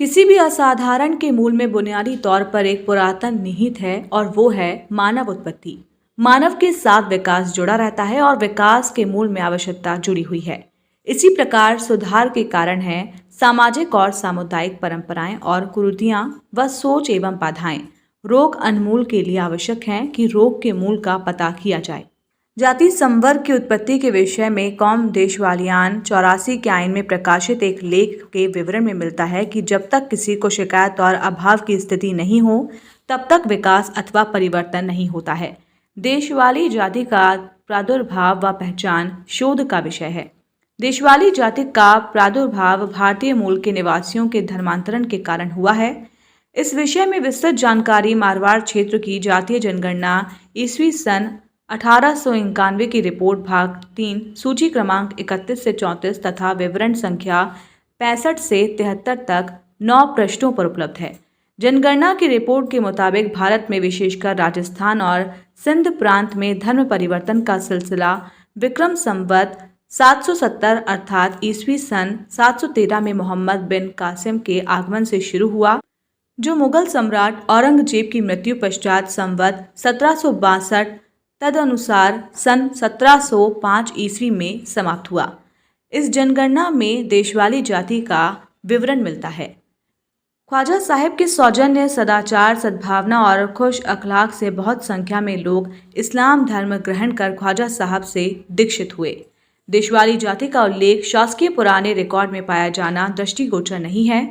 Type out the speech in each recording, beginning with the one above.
किसी भी असाधारण के मूल में बुनियादी तौर पर एक पुरातन निहित है और वो है मानव उत्पत्ति। मानव के साथ विकास जुड़ा रहता है और विकास के मूल में आवश्यकता जुड़ी हुई है। इसी प्रकार सुधार के कारण है सामाजिक और सामुदायिक परंपराएं और कुरीतियां व सोच एवं बाधाएं। रोग उन्मूलन के लिए आवश्यक है कि रोग के मूल का पता किया जाए। जाति संवर्ग की उत्पत्ति के विषय में कौम देशवालियान 84 के आइन में प्रकाशित एक लेख के विवरण में मिलता है कि जब तक किसी को शिकायत और अभाव की स्थिति नहीं हो तब तक विकास अथवा परिवर्तन नहीं होता है। देशवाली जाति का प्रादुर्भाव व पहचान शोध का विषय है। देशवाली जाति का प्रादुर्भाव भारतीय मूल के निवासियों के धर्मांतरण के कारण हुआ है। इस विषय में विस्तृत जानकारी मारवाड़ क्षेत्र की जातीय जनगणना ईस्वी सन 1891 की रिपोर्ट भाग 3 सूची क्रमांक 31 से 34 तथा विवरण संख्या 65 से 73 तक 9 पृष्ठों पर उपलब्ध है। जनगणना की रिपोर्ट के मुताबिक भारत में विशेषकर राजस्थान और सिंध प्रांत में धर्म परिवर्तन का सिलसिला विक्रम संवत 770 अर्थात ईस्वी सन 713 में मोहम्मद बिन कासिम के आगमन से शुरू हुआ, जो मुगल सम्राट औरंगजेब की मृत्यु पश्चात संवत 1762 तदनुसार सन 1705 ईस्वी में समाप्त हुआ। इस जनगणना में देशवाली जाति का विवरण मिलता है। ख्वाजा साहिब के सौजन्य, सदाचार, सद्भावना और खुश अखलाक से बहुत संख्या में लोग इस्लाम धर्म ग्रहण कर ख्वाजा साहब से दीक्षित हुए। देशवाली जाति का उल्लेख शासकीय पुराने रिकॉर्ड में पाया जाना दृष्टिगोचर नहीं है,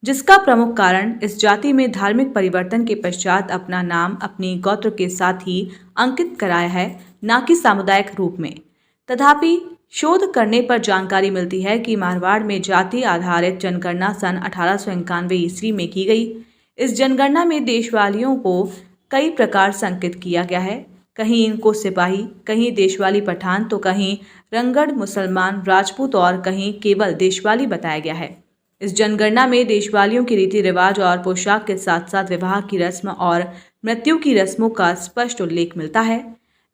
जिसका प्रमुख कारण इस जाति में धार्मिक परिवर्तन के पश्चात अपना नाम अपनी गोत्र के साथ ही अंकित कराया है, न कि सामुदायिक रूप में। तथापि शोध करने पर जानकारी मिलती है कि मारवाड़ में जाति आधारित जनगणना सन 1891 ईस्वी में की गई। इस जनगणना में देशवालियों को कई प्रकार से अंकित किया गया है। कहीं इनको सिपाही, कहीं देशवाली पठान, तो कहीं रंगड़ मुसलमान राजपूत और कहीं केवल देशवाली बताया गया है। इस जनगणना में देशवालियों के रीति रिवाज और पोशाक के साथ साथ विवाह की रस्म और मृत्यु की रस्मों का स्पष्ट उल्लेख मिलता है।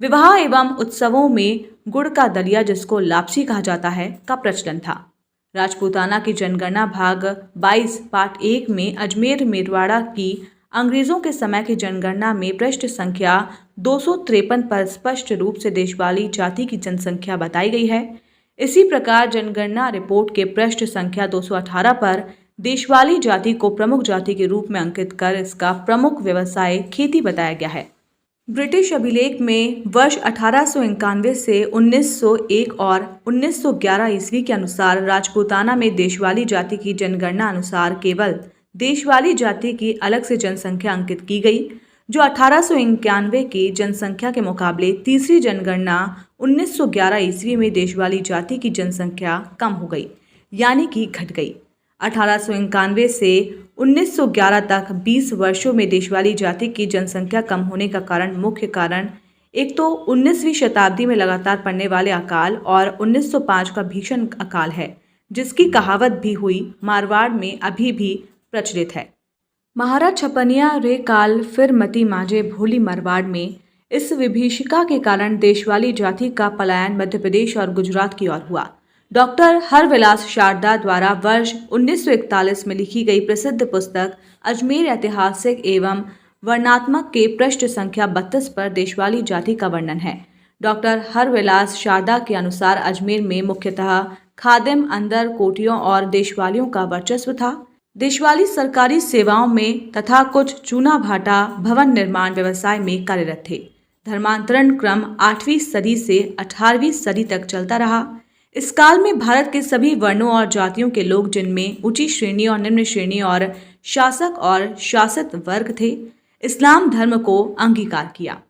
विवाह एवं उत्सवों में गुड़ का दलिया, जिसको लापसी कहा जाता है, का प्रचलन था। राजपूताना की जनगणना भाग 22 पार्ट 1 में अजमेर मेरवाड़ा की अंग्रेजों के समय की जनगणना में पृष्ठ संख्या 253 पर स्पष्ट रूप से देशवाली जाति की जनसंख्या बताई गई है। इसी प्रकार जनगणना रिपोर्ट के पृष्ठ संख्या 218 पर देशवाली जाति को प्रमुख जाति के रूप में अंकित कर इसका प्रमुख व्यवसाय खेती बताया गया है। ब्रिटिश अभिलेख में वर्ष 1891 से 1901 और 1911 ईस्वी के अनुसार राजपूताना में देशवाली जाति की जनगणना अनुसार केवल देशवाली जाति की अलग से जनसंख्या अंकित की गई, जो 1891 की जनसंख्या के मुकाबले तीसरी जनगणना 1911 ईस्वी में देशवाली जाति की जनसंख्या कम हो गई, यानी कि घट गई। 1891 से 1911 तक 20 वर्षों में देशवाली जाति की जनसंख्या कम होने का मुख्य कारण एक तो 19वीं शताब्दी में लगातार पड़ने वाले अकाल और 1905 का भीषण अकाल है, जिसकी कहावत भी हुई मारवाड़ में अभी भी प्रचलित है। महाराज छपनिया रे काल फिर मती माजे भोली मारवाड़ में इस विभीषिका के कारण देशवाली जाति का पलायन मध्य प्रदेश और गुजरात की ओर हुआ। डॉक्टर हरविलास शारदा द्वारा वर्ष 1941 में लिखी गई प्रसिद्ध पुस्तक अजमेर ऐतिहासिक एवं वर्णनात्मक के पृष्ठ संख्या 32 पर देशवाली जाति का वर्णन है। डॉक्टर हरविलास शारदा के अनुसार अजमेर में मुख्यतः खादिम, अंदर, कोटियों और देशवालियों का वर्चस्व था। देशवाली सरकारी सेवाओं में तथा कुछ चूना भाटा भवन निर्माण व्यवसाय में कार्यरत थे। धर्मांतरण क्रम 8वीं सदी से 18वीं सदी तक चलता रहा। इस काल में भारत के सभी वर्णों और जातियों के लोग, जिनमें ऊंची श्रेणी और निम्न श्रेणी और शासक और शासित वर्ग थे, इस्लाम धर्म को अंगीकार किया।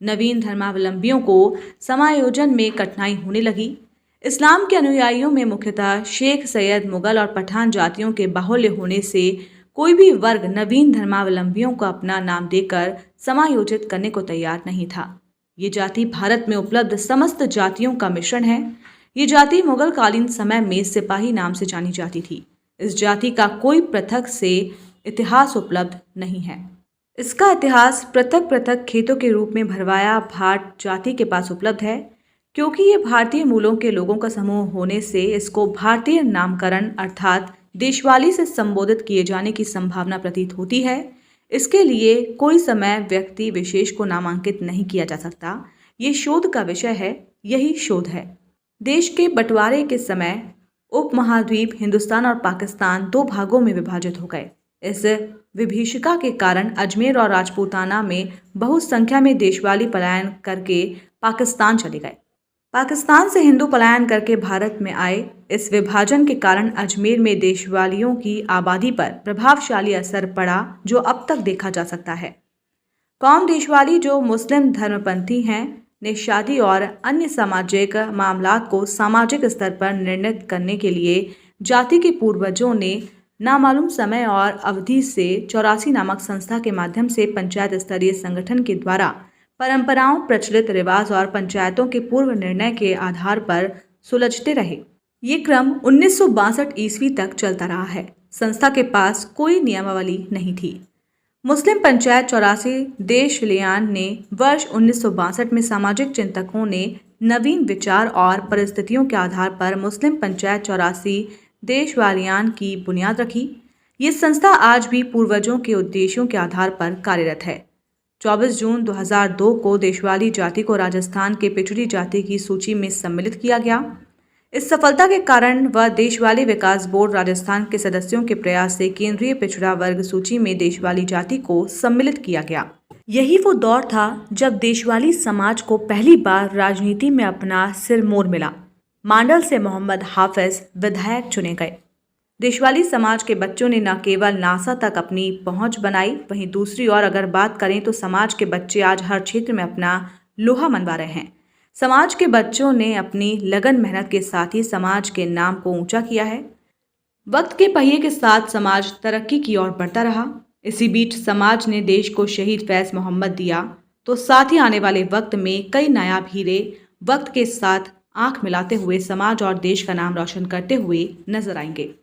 नवीन धर्मावलंबियों को समायोजन में कठिनाई होने लगी। इस्लाम के अनुयायियों में मुख्यतः शेख, सैयद, मुगल और पठान जातियों के बाहुल्य होने से कोई भी वर्ग नवीन धर्मावलंबियों को अपना नाम देकर समायोजित करने को तैयार नहीं था। ये जाति भारत में उपलब्ध समस्त जातियों का मिश्रण है। ये जाति मुगल कालीन समय में सिपाही नाम से जानी जाती थी। इस जाति का कोई पृथक से इतिहास उपलब्ध नहीं है। इसका इतिहास पृथक पृथक खेतों के रूप में भरवाया भाट जाति के पास उपलब्ध है। क्योंकि ये भारतीय मूलों के लोगों का समूह होने से इसको भारतीय नामकरण अर्थात देशवाली से संबोधित किए जाने की संभावना प्रतीत होती है। इसके लिए कोई समय व्यक्ति विशेष को नामांकित नहीं किया जा सकता। ये शोध का विषय है, यही शोध है। देश के बंटवारे के समय उपमहाद्वीप हिंदुस्तान और पाकिस्तान 2 भागों में विभाजित हो गए। इस विभीषिका के कारण अजमेर और राजपूताना में बहुसंख्या में देशवाली पलायन करके पाकिस्तान चले गए। पाकिस्तान से हिंदू पलायन करके भारत में आए। इस विभाजन के कारण अजमेर में देशवालियों की आबादी पर प्रभावशाली असर पड़ा, जो अब तक देखा जा सकता है। कौम देशवाली जो मुस्लिम धर्मपंथी हैं ने शादी और अन्य सामाजिक मामलात को सामाजिक स्तर पर निर्णित करने के लिए जाति के पूर्वजों ने नामालूम समय और अवधि से 84 नामक संस्था के माध्यम से पंचायत स्तरीय संगठन के द्वारा परंपराओं, प्रचलित रिवाज और पंचायतों के पूर्व निर्णय के आधार पर सुलझते रहे। ये क्रम 1962 ईस्वी तक चलता रहा है। संस्था के पास कोई नियमावली नहीं थी। मुस्लिम पंचायत 84 देशलियान ने वर्ष 1962 में सामाजिक चिंतकों ने नवीन विचार और परिस्थितियों के आधार पर मुस्लिम पंचायत 84 देशवालियान की बुनियाद रखी। ये संस्था आज भी पूर्वजों के उद्देश्यों के आधार पर कार्यरत है। 24 जून 2002 को देशवाली जाति को राजस्थान के पिछड़ी जाति की सूची में सम्मिलित किया गया। इस सफलता के कारण वह देशवाली विकास बोर्ड राजस्थान के सदस्यों के प्रयास से केंद्रीय पिछड़ा वर्ग सूची में देशवाली जाति को सम्मिलित किया गया। यही वो दौर था जब देशवाली समाज को पहली बार राजनीति में अपना सिरमौर मिला। मांडल से मोहम्मद हाफिज विधायक चुने गए। देशवाली समाज के बच्चों ने न केवल नासा तक अपनी पहुंच बनाई, वहीं दूसरी ओर अगर बात करें तो समाज के बच्चे आज हर क्षेत्र में अपना लोहा मनवा रहे हैं। समाज के बच्चों ने अपनी लगन मेहनत के साथ ही समाज के नाम को ऊंचा किया है। वक्त के पहिए के साथ समाज तरक्की की ओर बढ़ता रहा। इसी बीच समाज ने देश को शहीद फैज मोहम्मद दिया, तो साथ ही आने वाले वक्त में कई नायाब हीरे वक्त के साथ आंख मिलाते हुए समाज और देश का नाम रोशन करते हुए नजर आएंगे।